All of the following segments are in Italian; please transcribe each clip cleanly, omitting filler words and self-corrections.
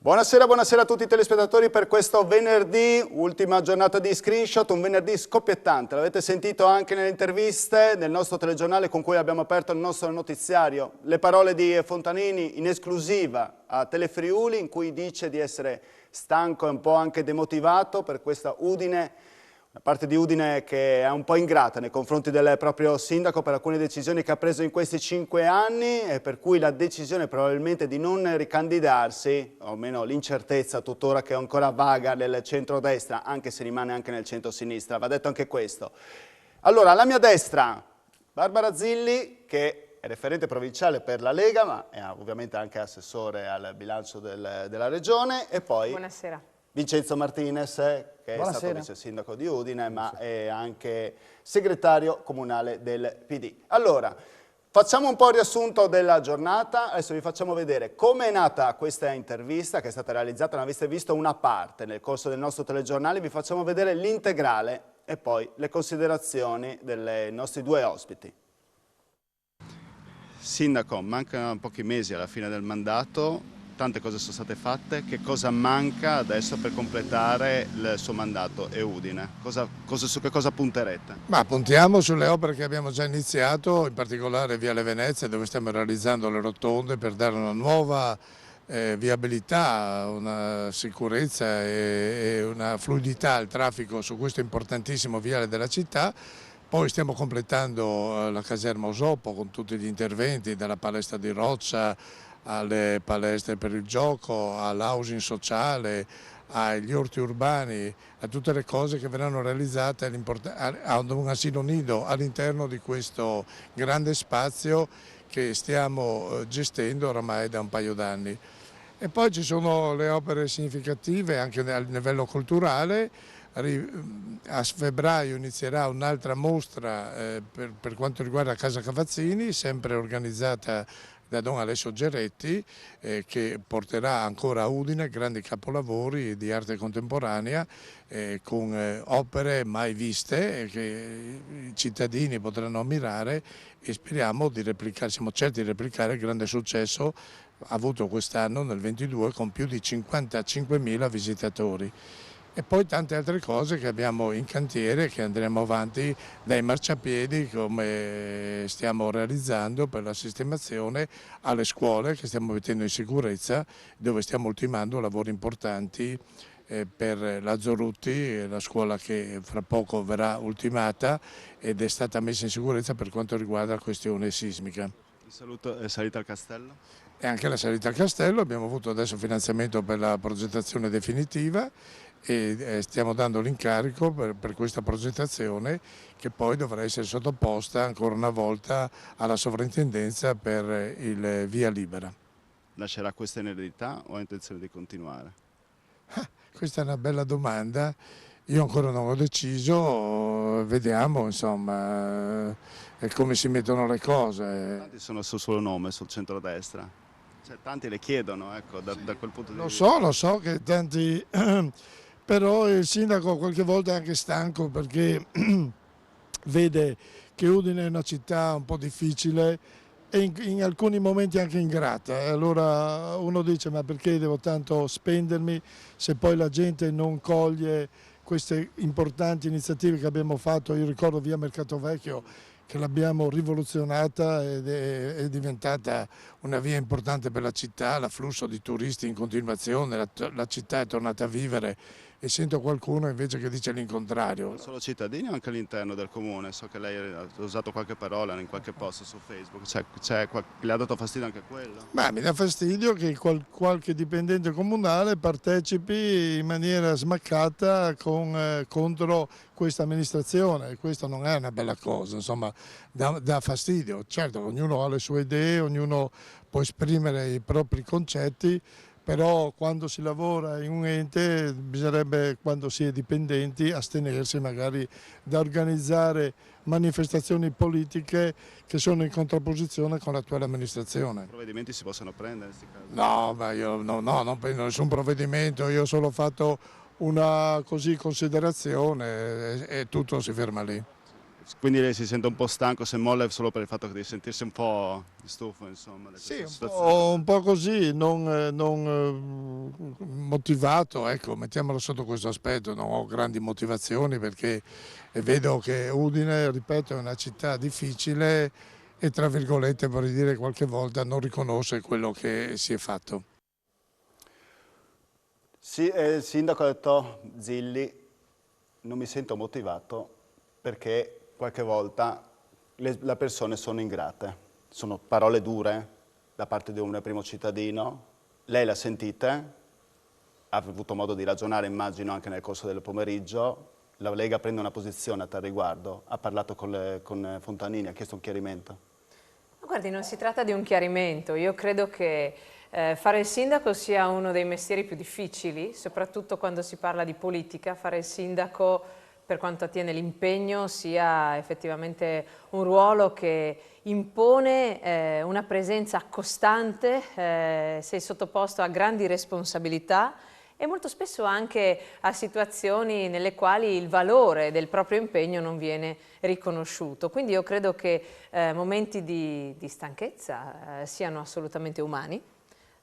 Buonasera, buonasera a tutti i telespettatori per questo venerdì, ultima giornata di Screenshot, un venerdì scoppiettante. L'avete sentito anche nelle interviste nel nostro telegiornale con cui abbiamo aperto il nostro notiziario. Le parole di Fontanini in esclusiva a Telefriuli, in cui dice di essere stanco e un po' anche demotivato per questa Udine. Una parte di Udine che è un po' ingrata nei confronti del proprio sindaco per alcune decisioni che ha preso in questi 5 anni e per cui la decisione probabilmente di non ricandidarsi, o almeno l'incertezza tuttora che è ancora vaga nel centro-destra, anche se rimane anche nel centro-sinistra, va detto anche questo. Allora, alla mia destra, Barbara Zilli, che è referente provinciale per la Lega, ma è ovviamente anche assessore al bilancio della regione, e poi... Buonasera. Vincenzo Martinez, che è stato vice sindaco di Udine, ma è anche segretario comunale del PD. Allora, facciamo un po' il riassunto della giornata, adesso vi facciamo vedere come è nata questa intervista, che è stata realizzata, ne avete visto una parte nel corso del nostro telegiornale, vi facciamo vedere l'integrale e poi le considerazioni dei nostri due ospiti. Sindaco, mancano pochi mesi alla fine del mandato. Tante cose sono state fatte, che cosa manca adesso per completare il suo mandato e Udine? Su che cosa punterete? Ma puntiamo sulle opere che abbiamo già iniziato, in particolare Viale Venezia, dove stiamo realizzando le rotonde per dare una nuova viabilità, una sicurezza e una fluidità al traffico su questo importantissimo viale della città. Poi stiamo completando la caserma Osopo con tutti gli interventi, dalla palestra di Roccia alle palestre per il gioco, all'housing sociale, agli orti urbani, a tutte le cose che verranno realizzate a un asilo nido all'interno di questo grande spazio che stiamo gestendo oramai da un paio d'anni. E poi ci sono le opere significative anche a livello culturale. A febbraio inizierà un'altra mostra per quanto riguarda Casa Cavazzini, sempre organizzata da Don Alessio Geretti, che porterà ancora a Udine grandi capolavori di arte contemporanea con opere mai viste che i cittadini potranno ammirare, e speriamo di replicare, siamo certi di replicare il grande successo avuto quest'anno nel 22 con più di 55.000 visitatori. E poi tante altre cose che abbiamo in cantiere, che andremo avanti, dai marciapiedi come stiamo realizzando per la sistemazione, alle scuole che stiamo mettendo in sicurezza, dove stiamo ultimando lavori importanti per la Zorrutti, la scuola che fra poco verrà ultimata ed è stata messa in sicurezza per quanto riguarda la questione sismica. Salita al castello? E anche la salita al castello, abbiamo avuto adesso finanziamento per la progettazione definitiva e stiamo dando l'incarico per questa progettazione, che poi dovrà essere sottoposta ancora una volta alla sovrintendenza per il via libera. Lascerà questa in eredità o ha intenzione di continuare? Questa è una bella domanda, io ancora non ho deciso, vediamo insomma come si mettono le cose. Tanti sono sul suo nome, sul centrodestra, cioè, tanti le chiedono, ecco, da quel punto di vista. Lo so che tanti, però il sindaco qualche volta è anche stanco perché vede che Udine è una città un po' difficile e in alcuni momenti anche ingrata, e allora uno dice: ma perché devo tanto spendermi se poi la gente non coglie queste importanti iniziative che abbiamo fatto? Io ricordo via Mercato Vecchio, che l'abbiamo rivoluzionata ed è diventata una via importante per la città, l'afflusso di turisti in continuazione, la città è tornata a vivere, e sento qualcuno invece che dice l'incontrario. Non solo cittadini o anche all'interno del comune? So che lei ha usato qualche parola in qualche post su Facebook, le ha dato fastidio anche quello? Beh, mi dà fastidio che qualche dipendente comunale partecipi in maniera smaccata contro questa amministrazione. Questa non è una bella cosa, insomma, dà fastidio. Certo, ognuno ha le sue idee, ognuno può esprimere i propri concetti, però quando si lavora in un ente bisognerebbe, quando si è dipendenti, astenersi magari da organizzare manifestazioni politiche che sono in contrapposizione con l'attuale amministrazione. Provvedimenti si possono prendere in questi casi? No, ma io non prendo nessun provvedimento, io ho solo fatto una considerazione e tutto si ferma lì. Quindi lei si sente un po' stanco, se molla solo per il fatto di sentirsi un po' stufo, insomma, di Sì, questa situazione. un po' così, non motivato, ecco, mettiamolo sotto questo aspetto, non ho grandi motivazioni perché vedo che Udine, ripeto, è una città difficile e tra virgolette vorrei dire qualche volta non riconosce quello che si è fatto. Sì, il sindaco ha detto, Zilli, non mi sento motivato perché qualche volta le persone sono ingrate. Sono parole dure da parte di un primo cittadino. Lei la sentite? Ha avuto modo di ragionare, immagino, anche nel corso del pomeriggio. La Lega prende una posizione a tal riguardo. Ha parlato con Fontanini, ha chiesto un chiarimento. Guardi, non si tratta di un chiarimento, io credo che fare il sindaco sia uno dei mestieri più difficili, soprattutto quando si parla di politica. Fare il sindaco, per quanto attiene l'impegno, sia effettivamente un ruolo che impone una presenza costante, sei sottoposto a grandi responsabilità e molto spesso anche a situazioni nelle quali il valore del proprio impegno non viene riconosciuto. Quindi io credo che momenti di stanchezza siano assolutamente umani.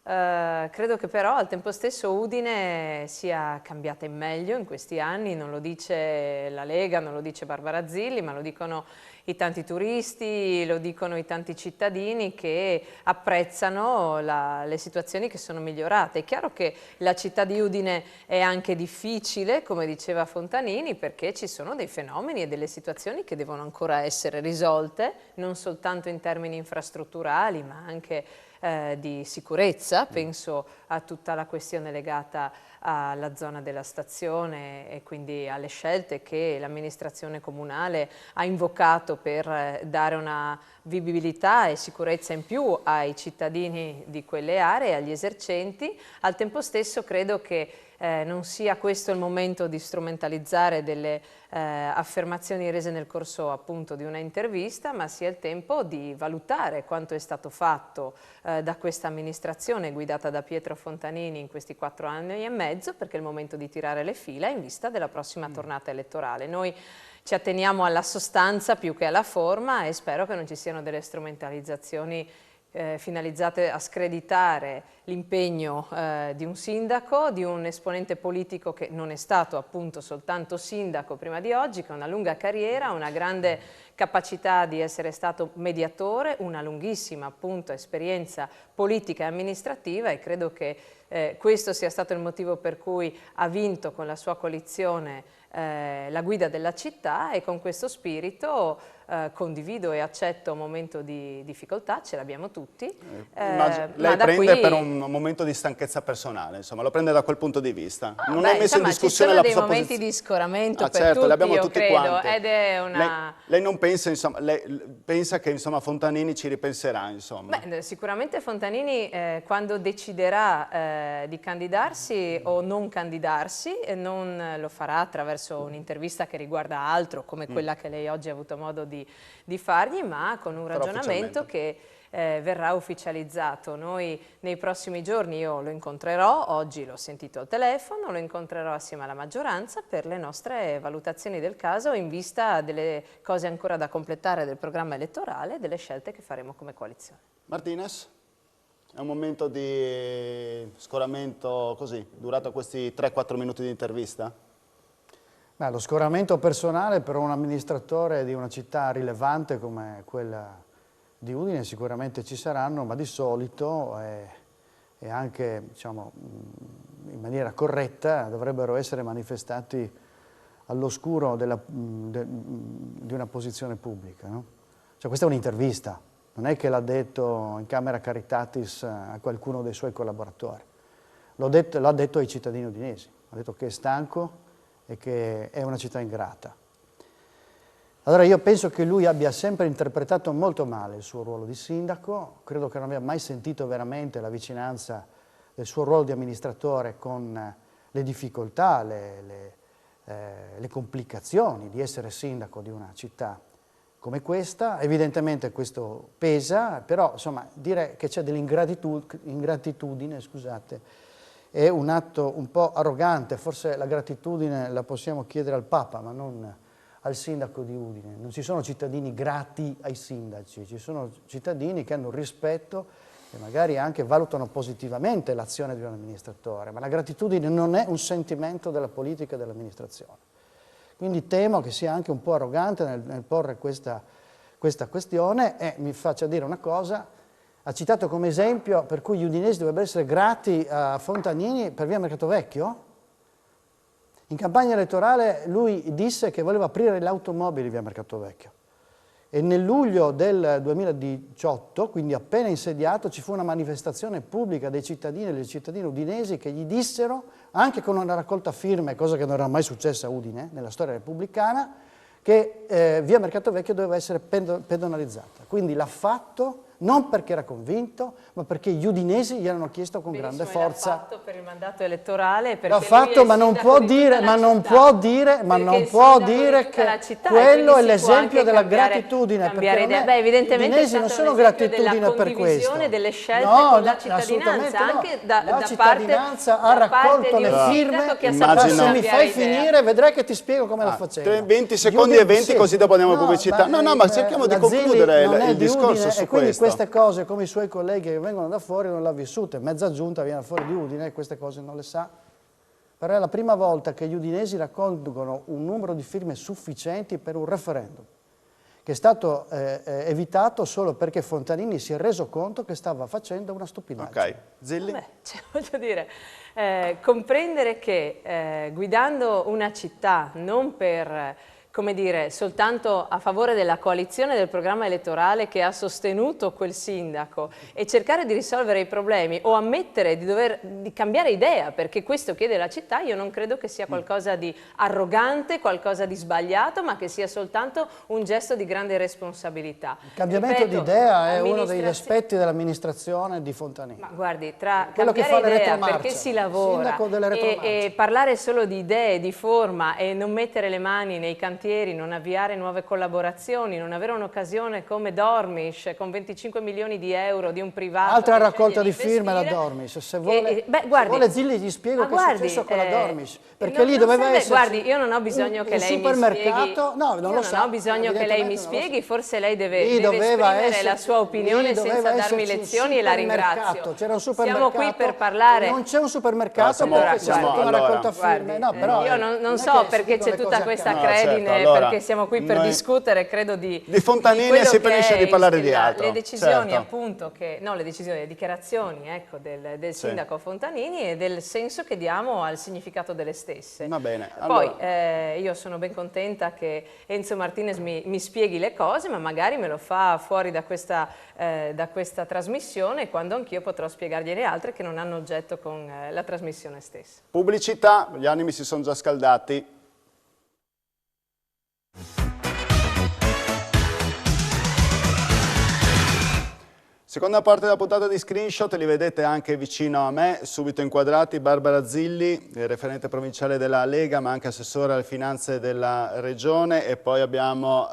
Credo che però al tempo stesso Udine sia cambiata in meglio in questi anni, non lo dice la Lega, non lo dice Barbara Zilli, ma lo dicono i tanti turisti, lo dicono i tanti cittadini che apprezzano le situazioni che sono migliorate. È chiaro che la città di Udine è anche difficile, come diceva Fontanini, perché ci sono dei fenomeni e delle situazioni che devono ancora essere risolte, non soltanto in termini infrastrutturali, ma anche di sicurezza. Penso a tutta la questione legata alla zona della stazione e quindi alle scelte che l'amministrazione comunale ha invocato per dare una vivibilità e sicurezza in più ai cittadini di quelle aree, agli esercenti. Al tempo stesso credo che non sia questo il momento di strumentalizzare delle affermazioni rese nel corso appunto di una intervista, ma sia il tempo di valutare quanto è stato fatto da questa amministrazione guidata da Pietro Fontanini in questi 4 anni e mezzo, perché è il momento di tirare le fila in vista della prossima tornata elettorale. Noi ci atteniamo alla sostanza più che alla forma e spero che non ci siano delle strumentalizzazioni finalizzate a screditare l'impegno di un sindaco, di un esponente politico che non è stato appunto soltanto sindaco prima di oggi, che ha una lunga carriera, una grande capacità di essere stato mediatore, una lunghissima appunto esperienza politica e amministrativa e credo che questo sia stato il motivo per cui ha vinto con la sua coalizione la guida della città e con questo spirito condivido e accetto un momento di difficoltà, ce l'abbiamo tutti. Lei prende per un momento di stanchezza personale, insomma, lo prende da quel punto di vista. Non è messo in discussione la sua posizione. Ci sono dei momenti di scoramento per certo, li abbiamo tutti, io tutti credo, quanti. ed è una... Lei non pensa, insomma, lei pensa che insomma, Fontanini ci ripenserà, insomma? Beh, sicuramente Fontanini quando deciderà di candidarsi o non candidarsi non lo farà attraverso un'intervista che riguarda altro come quella che lei oggi ha avuto modo di fargli, ma con un ragionamento che verrà ufficializzato. Noi nei prossimi giorni io lo incontrerò, oggi l'ho sentito al telefono, lo incontrerò assieme alla maggioranza per le nostre valutazioni del caso in vista delle cose ancora da completare del programma elettorale e delle scelte che faremo come coalizione. Martinez? È un momento di scoramento così, durato questi 3-4 minuti di intervista? Beh, lo scoramento personale per un amministratore di una città rilevante come quella di Udine sicuramente ci saranno, ma di solito e anche diciamo, in maniera corretta dovrebbero essere manifestati all'oscuro di una posizione pubblica. No? Cioè, questa è un'intervista, non è che l'ha detto in camera caritatis a qualcuno dei suoi collaboratori, l'ha detto ai cittadini udinesi, ha detto che è stanco e che è una città ingrata. Allora io penso che lui abbia sempre interpretato molto male il suo ruolo di sindaco, credo che non abbia mai sentito veramente la vicinanza del suo ruolo di amministratore con le difficoltà, le complicazioni di essere sindaco di una città come questa. Evidentemente questo pesa, però insomma dire che c'è dell'ingratitudine, scusate, è un atto un po' arrogante, forse la gratitudine la possiamo chiedere al Papa, ma non al sindaco di Udine. Non ci sono cittadini grati ai sindaci, ci sono cittadini che hanno rispetto e magari anche valutano positivamente l'azione di un amministratore, ma la gratitudine non è un sentimento della politica e dell'amministrazione. Quindi temo che sia anche un po' arrogante nel porre questa questione e mi faccia dire una cosa, ha citato come esempio per cui gli udinesi dovrebbero essere grati a Fontanini per via Mercato Vecchio. In campagna elettorale lui disse che voleva aprire le automobili via Mercato Vecchio e nel luglio del 2018, quindi appena insediato, ci fu una manifestazione pubblica dei cittadini e delle cittadine udinesi che gli dissero, anche con una raccolta firme, cosa che non era mai successa a Udine nella storia repubblicana, che via Mercato Vecchio doveva essere pedonalizzata. Quindi l'ha fatto non perché era convinto, ma perché gli udinesi gli hanno chiesto con grande forza. L'ha fatto per il mandato elettorale, perché l'ha fatto, ma non può dire, che quello è l'esempio della gratitudine. Perché beh, evidentemente gli udinesi non sono gratitudine per questo. Delle scelte con la cittadinanza, anche la cittadinanza ha raccolto le firme. Se mi fai finire, vedrai che ti spiego come la facevo. 20 secondi e 20, così dopo andiamo a pubblicità. No, ma cerchiamo di concludere il discorso su questo. Queste cose, come i suoi colleghi che vengono da fuori, non le ha vissute. Mezza giunta viene fuori di Udine e queste cose non le sa. Però è la prima volta che gli udinesi raccolgono un numero di firme sufficienti per un referendum, che è stato evitato solo perché Fontanini si è reso conto che stava facendo una stupidaggine. Ok, Zilli? Beh, voglio dire, comprendere che guidando una città non per... come dire, soltanto a favore della coalizione del programma elettorale che ha sostenuto quel sindaco e cercare di risolvere i problemi o ammettere di cambiare idea, perché questo chiede la città, io non credo che sia qualcosa di arrogante, qualcosa di sbagliato, ma che sia soltanto un gesto di grande responsabilità. Il cambiamento di idea è uno degli aspetti dell'amministrazione di Fontanini. Ma guardi, tra cambiare idea perché si lavora e parlare solo di idee, di forma e non mettere le mani nei cantieri, non avviare nuove collaborazioni, non avere un'occasione come Dormish con 25 milioni di euro di un privato. Altra raccolta di firme la Dormish. Se vuole, Zilli gli spiego che è successo con la Dormish. Perché lì doveva essere. Guardi, io non ho bisogno che lei mi spieghi. No, non lo so. Non ho bisogno che lei mi spieghi, forse lei deve esprimere la sua opinione senza darmi lezioni e la ringrazio. C'era un supermercato. Siamo qui per parlare. Non c'è un supermercato perché c'è stata una raccolta firme. No, però io non so perché c'è tutta questa credine. Perché siamo qui per discutere, credo di Fontanini si finisce di parlare di altro. Le decisioni appunto, le dichiarazioni ecco, del sindaco Fontanini e del senso che diamo al significato delle stesse. Va bene. Poi io sono ben contenta che Enzo Martinez mi spieghi le cose, ma magari me lo fa fuori da questa trasmissione, quando anch'io potrò spiegargliele altre che non hanno oggetto con la trasmissione stessa. Pubblicità, gli animi si sono già scaldati. Seconda parte della puntata di Screenshot, li vedete anche vicino a me, subito inquadrati, Barbara Zilli, referente provinciale della Lega, ma anche assessore alle finanze della Regione, e poi abbiamo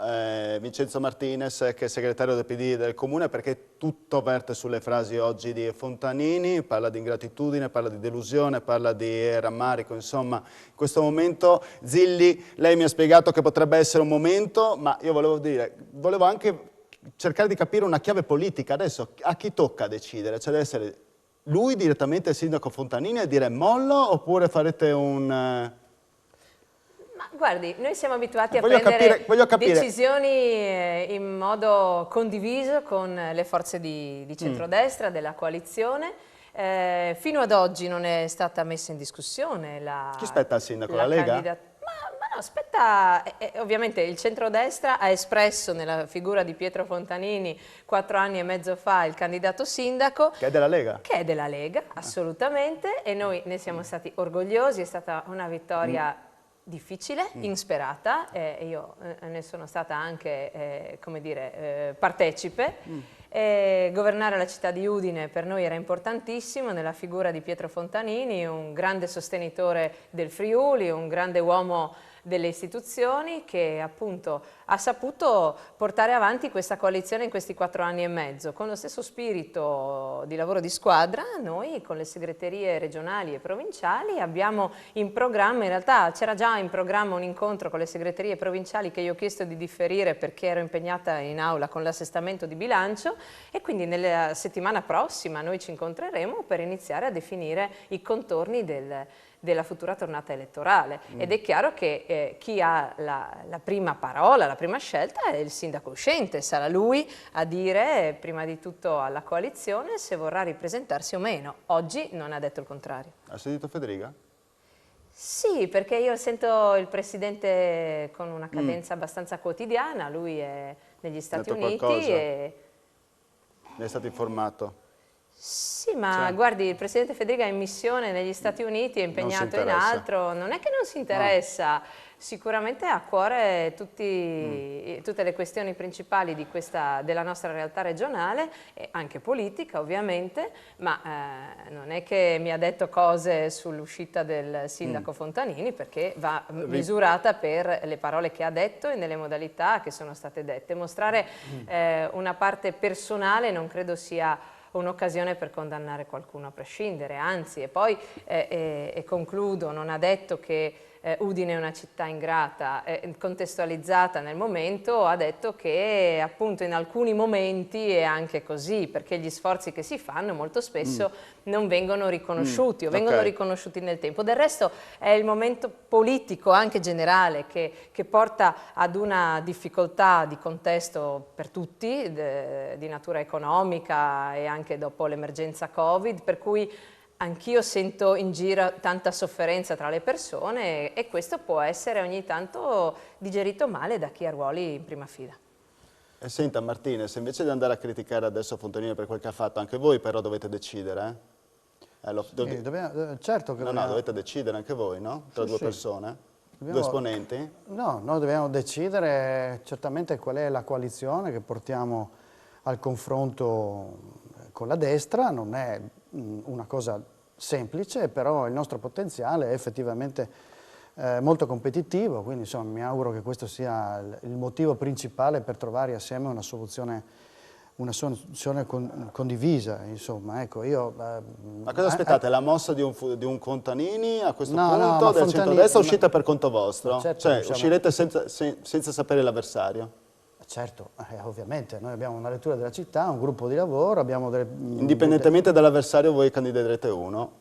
Vincenzo Martinez, che è segretario del PD del Comune, perché tutto verte sulle frasi oggi di Fontanini, parla di ingratitudine, parla di delusione, parla di rammarico, insomma, in questo momento, Zilli, lei mi ha spiegato che potrebbe essere un momento, ma io volevo anche cercare di capire una chiave politica. Adesso a chi tocca decidere? Cioè deve essere lui direttamente il sindaco Fontanini a dire mollo, oppure farete un... Ma guardi, noi siamo abituati a prendere decisioni in modo condiviso con le forze di centrodestra, della coalizione. Fino ad oggi non è stata messa in discussione la... Chi spetta al sindaco? La Lega? Aspetta, ovviamente il centrodestra ha espresso nella figura di Pietro Fontanini 4 anni e mezzo fa il candidato sindaco. Che è della Lega? Che è della Lega, assolutamente, e noi ne siamo stati orgogliosi, è stata una vittoria difficile, insperata, e io ne sono stata anche, come dire, partecipe. Governare la città di Udine per noi era importantissimo nella figura di Pietro Fontanini, un grande sostenitore del Friuli, un grande uomo delle istituzioni che appunto ha saputo portare avanti questa coalizione in questi 4 anni e mezzo. Con lo stesso spirito di lavoro di squadra, noi con le segreterie regionali e provinciali abbiamo in programma, in realtà c'era già in programma un incontro con le segreterie provinciali che io ho chiesto di differire perché ero impegnata in aula con l'assestamento di bilancio, e quindi nella settimana prossima noi ci incontreremo per iniziare a definire i contorni della futura tornata elettorale. Ed è chiaro che chi ha la prima parola, la prima scelta è il sindaco uscente, sarà lui a dire prima di tutto alla coalizione se vorrà ripresentarsi o meno. Oggi non ha detto il contrario. Ha sentito Federica? Sì, perché io sento il Presidente con una cadenza abbastanza quotidiana, lui è negli Stati detto Uniti qualcosa? e... Ne è stato informato? Sì, ma guardi, il Presidente Federica è in missione negli Stati Uniti, è impegnato in altro, non è che non si interessa, sicuramente ha a cuore tutte le questioni principali della nostra realtà regionale, e anche politica ovviamente, ma non è che mi ha detto cose sull'uscita del sindaco Fontanini, perché va misurata per le parole che ha detto e nelle modalità che sono state dette. Mostrare una parte personale non credo sia un'occasione per condannare qualcuno a prescindere, anzi, e poi concludo, non ha detto che Udine è una città ingrata, contestualizzata nel momento, ha detto che appunto in alcuni momenti è anche così, perché gli sforzi che si fanno molto spesso non vengono riconosciuti o vengono riconosciuti nel tempo. Del resto è il momento politico anche generale che porta ad una difficoltà di contesto per tutti, di natura economica e anche dopo l'emergenza Covid, per cui anch'io sento in giro tanta sofferenza tra le persone e questo può essere ogni tanto digerito male da chi ha ruoli in prima fila. E senta Martinez, invece di andare a criticare adesso Fontanini per quel che ha fatto, anche voi però dovete decidere, certo che no, dovete decidere anche voi, no? Tra due persone, due esponenti. No, noi dobbiamo decidere certamente qual è la coalizione che portiamo al confronto con la destra, non è una cosa semplice, però il nostro potenziale è effettivamente molto competitivo, quindi insomma, mi auguro che questo sia il motivo principale per trovare assieme una soluzione condivisa, insomma, ecco, io... Ma cosa aspettate? La mossa di un Fontanini a questo No, punto del centrodestra uscite per conto vostro? certo, cioè diciamo, uscirete senza sapere l'avversario? Certo, ovviamente, noi abbiamo una lettura della città, un gruppo di lavoro, abbiamo delle... Indipendentemente dall'avversario voi candiderete uno,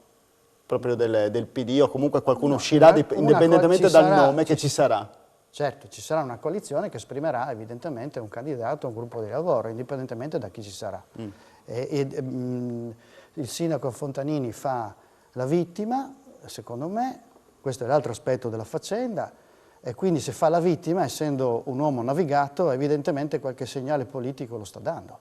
proprio del PD o comunque qualcuno uscirà indipendentemente dal nome che ci sarà? Certo, ci sarà una coalizione che esprimerà evidentemente un candidato, un gruppo di lavoro, indipendentemente da chi ci sarà. Il sindaco Fontanini fa la vittima, secondo me, questo è l'altro aspetto della faccenda, e quindi se fa la vittima, essendo un uomo navigato, evidentemente qualche segnale politico lo sta dando.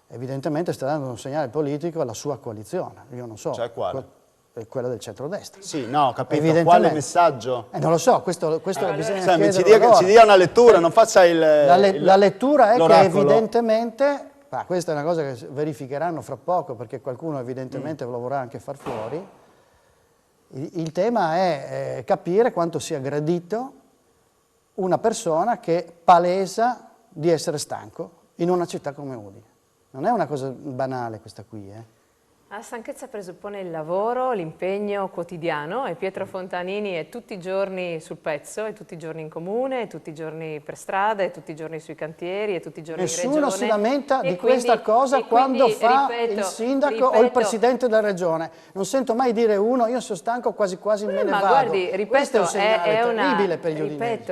Evidentemente sta dando un segnale politico alla sua coalizione, io non so. Cioè quale? Quella del centrodestra. Sì, no, ho capito. Quale messaggio? Non lo so, questo bisogna ci chiederlo ci dia una lettura, non faccia il... La lettura è che l'oracolo. evidentemente, questa è una cosa che verificheranno fra poco perché qualcuno evidentemente lo vorrà anche far fuori, il tema è capire quanto sia gradito una persona che palesa di essere stanco in una città come Udine. Non è una cosa banale questa qui, La stanchezza presuppone il lavoro, l'impegno quotidiano e Pietro Fontanini è tutti i giorni sul pezzo, è tutti i giorni in comune, è tutti i giorni per strada, è tutti i giorni sui cantieri, è tutti i giorni in regione. Nessuno si lamenta di questa cosa quando fa il sindaco o il presidente della regione. Non sento mai dire uno, io sono stanco, quasi quasi me ne vado. Guardi, ripeto, questo è un segnale terribile per gli udinesi.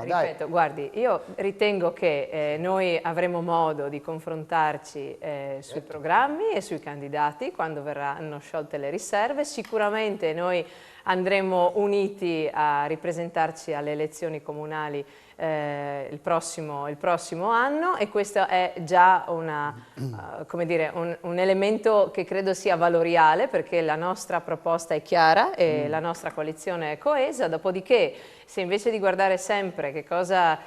Ripeto, guardi, io ritengo che noi avremo modo di confrontarci sui programmi e sui candidati quando verranno sciolte le riserve. Sicuramente noi andremo uniti a ripresentarci alle elezioni comunali il prossimo anno e questo è già come dire, un elemento che credo sia valoriale perché la nostra proposta è chiara e la nostra coalizione è coesa. Dopodiché, se invece di guardare sempre che cosa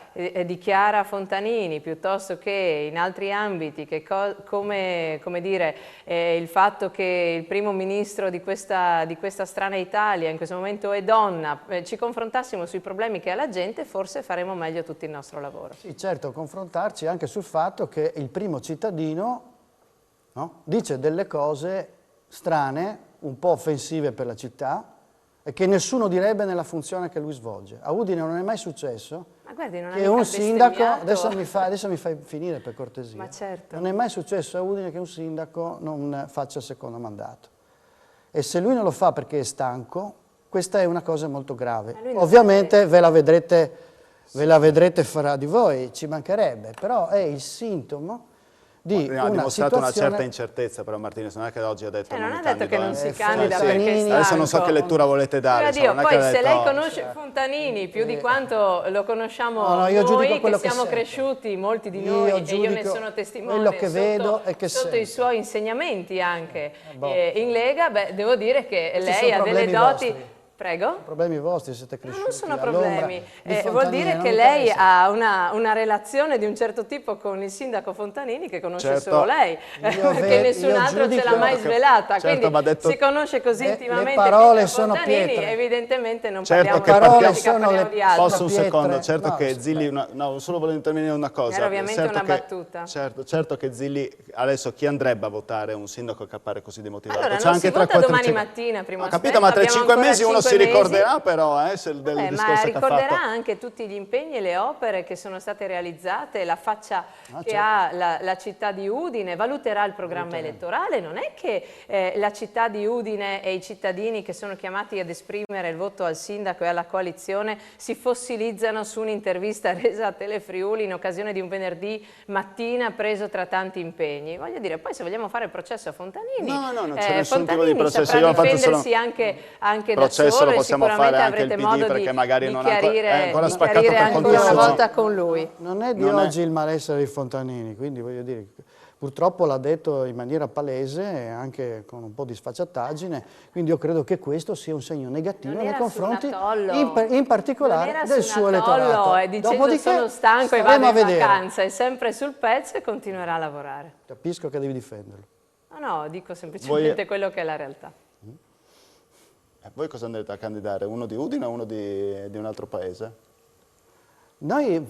dichiara Fontanini piuttosto che in altri ambiti, come dire, il fatto che il primo ministro di questa strana Italia in questo momento è donna, ci confrontassimo sui problemi che ha la gente, forse faremo meglio tutto il nostro lavoro. Sì, certo, confrontarci anche sul fatto che il primo cittadino, no, dice delle cose strane, un po' offensive per la città, e che nessuno direbbe nella funzione che lui svolge. A Udine non è mai successo Ma guardi, non ha che mica un sindaco, bestemmiato. adesso mi fai finire per cortesia, Ma certo. non è mai successo a Udine che un sindaco non faccia il secondo mandato. E se lui non lo fa perché è stanco, questa è una cosa molto grave. Ovviamente ve la vedrete fra di voi, ci mancherebbe, però è il sintomo di Ha una dimostrato una situazione... certa incertezza però Martinez, non è che oggi ha detto Non mi ha detto candido, che non si eh. candida Sì, perché è stanco. adesso non so che lettura volete dare. Dio, insomma, non è che poi ha se detto, lei conosce Fontanini più di quanto lo conosciamo No, io giudico noi, che quello che siamo sento. cresciuti, molti di Io noi, e io ne giudico sono testimone, quello che vedo e che sotto i sento. suoi insegnamenti anche boh. in Lega, beh, devo dire che Questi lei sono ha delle problemi doti... vostri. Prego? Problemi vostri, siete No, cresciuti non sono all'ombra problemi, di vuol Fontanini, dire non che mi lei interessa. ha una relazione di un certo tipo con il sindaco Fontanini che conosce Certo. solo lei, perché nessun altro ce l'ha mai svelata, Certo, quindi ma detto- si conosce così Le intimamente parole con sono Fontanini, pietre. evidentemente non Certo parliamo che di partiamo- politica, sono parliamo le- di altro. Posso un pietre. secondo? Certo No, che Zilli, no, solo volevo intervenire una cosa. Era ovviamente Certo una che- battuta. Certo che Zilli, adesso chi andrebbe a votare un sindaco che appare così demotivato? Allora, C'è non anche si vota 3-4 domani cinque- mattina, primo Ho capito, aspetto, ma tra abbiamo 5 ancora mesi uno 5 si mesi. ricorderà però del Ma discorso che ha ricorderà fatto. anche tutti gli impegni e le opere che sono state realizzate, la faccia che certo. ha la città di Udine, valuterà il programma elettorale, non è che la città di Udine e i cittadini che sono chiamati ad esprimere il voto al sindaco e alla coalizione si fossilizzano su un'intervista resa a Telefriuli in occasione di un venerdì mattina preso tra tanti impegni. Voglio dire, poi se vogliamo fare il processo a Fontanini, No, non c'è nessun tipo Fontanini di processo. saprà Io ho fatto difendersi solo- anche da processo solo lo e possiamo sicuramente fare anche il avrete PD, modo perché magari di non ha ancora- chiarire, è ancora di spaccato chiarire per ancora una conto suo. volta con lui. Non è di Non è- oggi il malessere di Fontanini, quindi voglio dire, purtroppo l'ha detto in maniera palese e anche con un po' di sfacciataggine, quindi io credo che questo sia un segno negativo Non nei era confronti, su un atollo. in Non particolare era del su suo un atollo elettorato. e dicendo Dopodiché sono stanco e staremo vado in a vedere. vacanza, è sempre sul pezzo e continuerà a lavorare. Capisco che devi difenderlo. No, dico semplicemente Voi- quello che è la realtà. Voi cosa andrete a candidare? Uno di Udine o uno di un altro paese? Noi,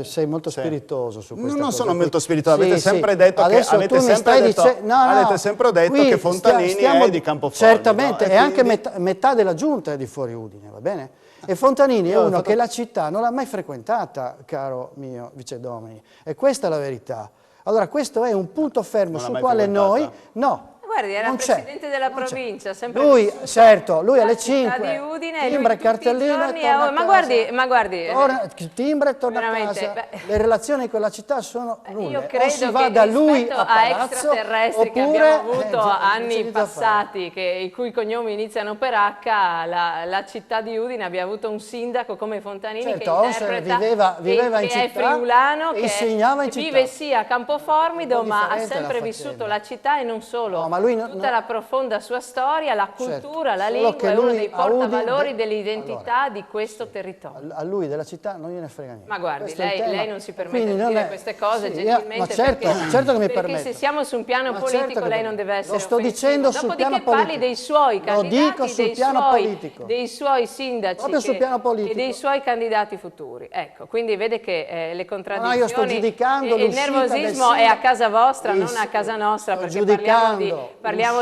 sei molto Sì. spiritoso su questa Non cosa sono qui. molto spiritoso, avete Sì, sempre sì. detto che Adesso avete tu mi sempre stai detto- dice- no, no, avete sempre detto qui che Fontanini è di Campoformio, Certamente, no? e E anche quindi- metà della giunta è di fuori Udine, va bene? E Fontanini è Io ho uno fatto- che la città non l'ha mai frequentata, caro mio vicedomini, e questa è la verità. Allora questo è un punto fermo Non l'ha sul mai quale noi... frequentata? No. Guardi, era non c'è, presidente della non c'è. provincia, sempre Lui, vissuto certo, lui la alle città 5 di Udine, e lui timbra tutti i cartellino giorni e torna a ma casa. guardi, Timbra e torna a veramente, casa. beh. Le relazioni con la città sono nulle. Io O credo si va che da lui rispetto a Palazzo, extraterrestri che oppure, abbiamo avuto anni c'è niente da fare. passati, i cui cognomi iniziano per H, la città di Udine abbia avuto un sindaco come Fontanini Certo, che Onser interpreta, viveva in che è città friulano, e che insegnava in vive città. sì a Campoformido, Un po' ma ha differente la sempre faccenda. vissuto la città e non solo. No, ma lui Tutta la profonda sua storia, la cultura, la solo lingua, che è uno lui dei a Udine- portavalori dell'identità di questo territorio. A lui della città non gliene frega niente. Ma guardi, Questo è il tema. lei non si permette Quindi di non dire è- queste cose Sì, gentilmente, ma certo, perché, certo che mi perché permetto. se siamo su un piano Ma politico certo che lei non deve essere lo sto offensivo. dicendo sul Dopodiché piano parli politico. dei suoi Lo candidati, dico sul piano politico. dei suoi sindaci Proprio sul piano politico. e dei suoi candidati futuri. Ecco, quindi vede che le contraddizioni io sto giudicando e il l'uscita nervosismo del è a sindaco. casa vostra, Il- non a casa nostra, sto perché parliamo giudicando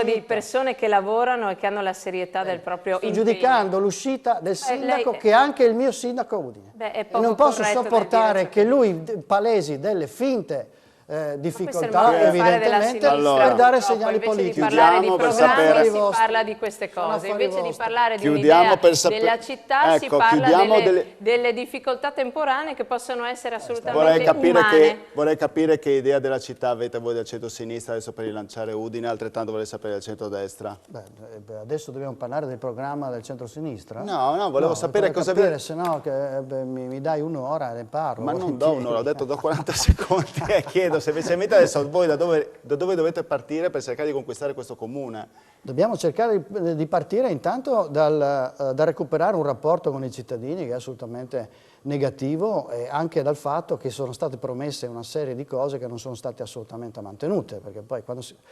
di l'uscita. persone che lavorano e che hanno la serietà del proprio Sto impegno. giudicando l'uscita del sindaco lei- che è anche il mio sindaco a Udine. Beh, è E poco non posso corretto nel sopportare dire che ciò che lui palesi delle finte questo è il difficoltà, modo di fare della evidentemente, sinistra, Allora, per dare purtroppo. segnali Invece politici. di parlare di Chiudiamo per programmi sapere- si parla di queste Sono cose, affari invece di vostri. parlare di Chiudiamo un'idea per sapere- della città si Ecco, parla chiudiamo delle difficoltà temporanee che possono essere assolutamente Vorrei umane. capire che idea della città avete voi del centro-sinistra adesso per rilanciare Udine, altrettanto vorrei sapere del centro-destra. Adesso dobbiamo parlare del programma del centro-sinistra? No, volevo sapere cosa capire, se no mi dai un'ora e ne parlo. Ma non do un'ora, ho detto do 40 secondi e chiedo semplicemente adesso voi da dove dovete partire per cercare di conquistare questo comune. Dobbiamo cercare di partire intanto da recuperare un rapporto con i cittadini che è assolutamente negativo, e anche dal fatto che sono state promesse una serie di cose che non sono state assolutamente mantenute, perché poi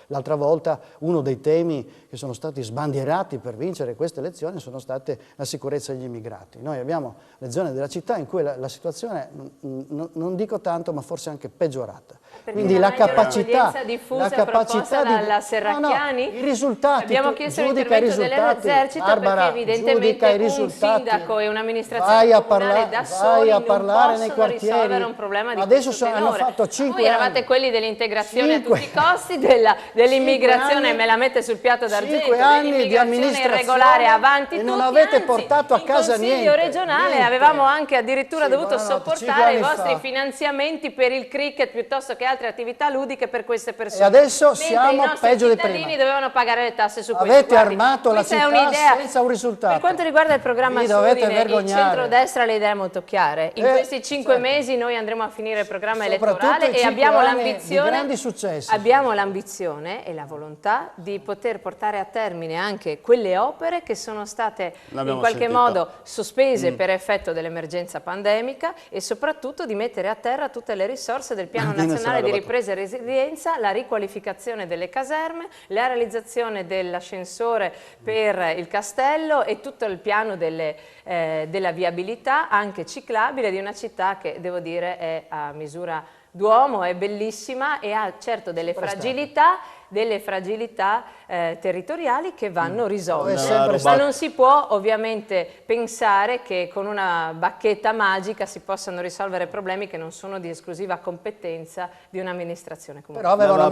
l'altra volta uno dei temi che sono stati sbandierati per vincere queste elezioni sono state la sicurezza degli immigrati. Noi abbiamo le zone della città in cui la situazione, non dico tanto, ma forse anche peggiorata. Perché Quindi la capacità diffusa proposta dalla Serracchiani? I risultati, abbiamo chiesto giudica i l'intervento risultati, dell'esercito Barbara, perché evidentemente giudica i un risultati. sindaco e un'amministrazione comunale da soli non possono risolvere un problema di Adesso questo hanno tenore. fatto 5 Voi eravate anni. quelli dell'integrazione a 5 tutti i costi, dell'immigrazione anni, me la mette sul piatto d'argento, 5 anni di dell'immigrazione amministrazione irregolare avanti e tutti, non avete anzi, portato a casa in Consiglio niente, regionale niente. avevamo anche addirittura dovuto buonanotte, 5 sopportare i anni vostri fa. finanziamenti per il cricket piuttosto che altre attività ludiche per queste persone. E adesso Mentre siamo i nostri peggio di cittadini prima. dovevano pagare le tasse su questo. Avete Guardi, armato la questa è città un'idea. senza un risultato. Per quanto riguarda il programma Vi dovete Sudine, il vergognare. centrodestra le idee molto chiare. In questi 5 certo. mesi noi andremo a finire il programma Soprattutto elettorale i e 5 abbiamo anni di l'ambizione, grandi successi. abbiamo l'ambizione e la volontà di poter portare a termine anche quelle opere che sono state in L'abbiamo qualche sentito. modo sospese per effetto dell'emergenza pandemica, e soprattutto di mettere a terra tutte le risorse del Piano Dino se Nazionale l'ha di robato. Ripresa e Resilienza, la riqualificazione delle caserme, la realizzazione dell'ascensore per il castello e tutto il piano della viabilità anche ciclabile di una città che, devo dire, è a misura d'uomo, è bellissima e ha certo delle fragilità territoriali che vanno risolte. Ma non si può ovviamente pensare che con una bacchetta magica si possano risolvere problemi che non sono di esclusiva competenza di un'amministrazione comunale. Però avevano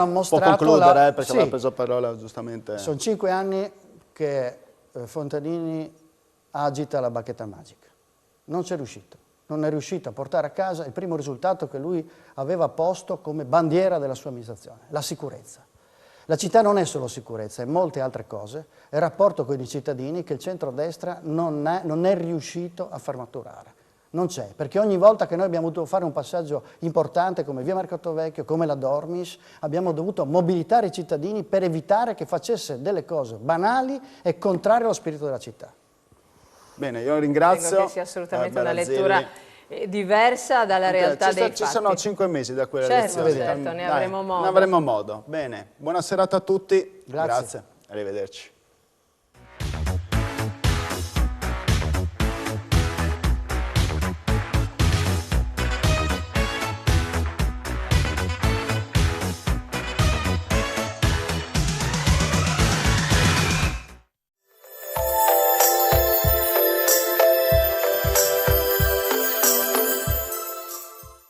mostrato può concludere perché sì. aveva preso parola giustamente. Sono 5 anni che Fontanini agita la bacchetta magica. Non c'è riuscito. Non è riuscito a portare a casa il primo risultato che lui aveva posto come bandiera della sua amministrazione, la sicurezza. La città non è solo sicurezza, è molte altre cose, è il rapporto con i cittadini che il centrodestra non è riuscito a far maturare. Non c'è, perché ogni volta che noi abbiamo dovuto fare un passaggio importante come via Mercato Vecchio, come la Dormis, abbiamo dovuto mobilitare i cittadini per evitare che facesse delle cose banali e contrarie allo spirito della città. Bene, io ringrazio. Credo che sia assolutamente una Berazzilli. lettura diversa dalla realtà dei fatti. Ci sono 5 mesi da quelle Certo, elezioni. certo, ne Dai, avremo modo. Ne avremo modo. Bene, buona serata a tutti. Grazie. Arrivederci.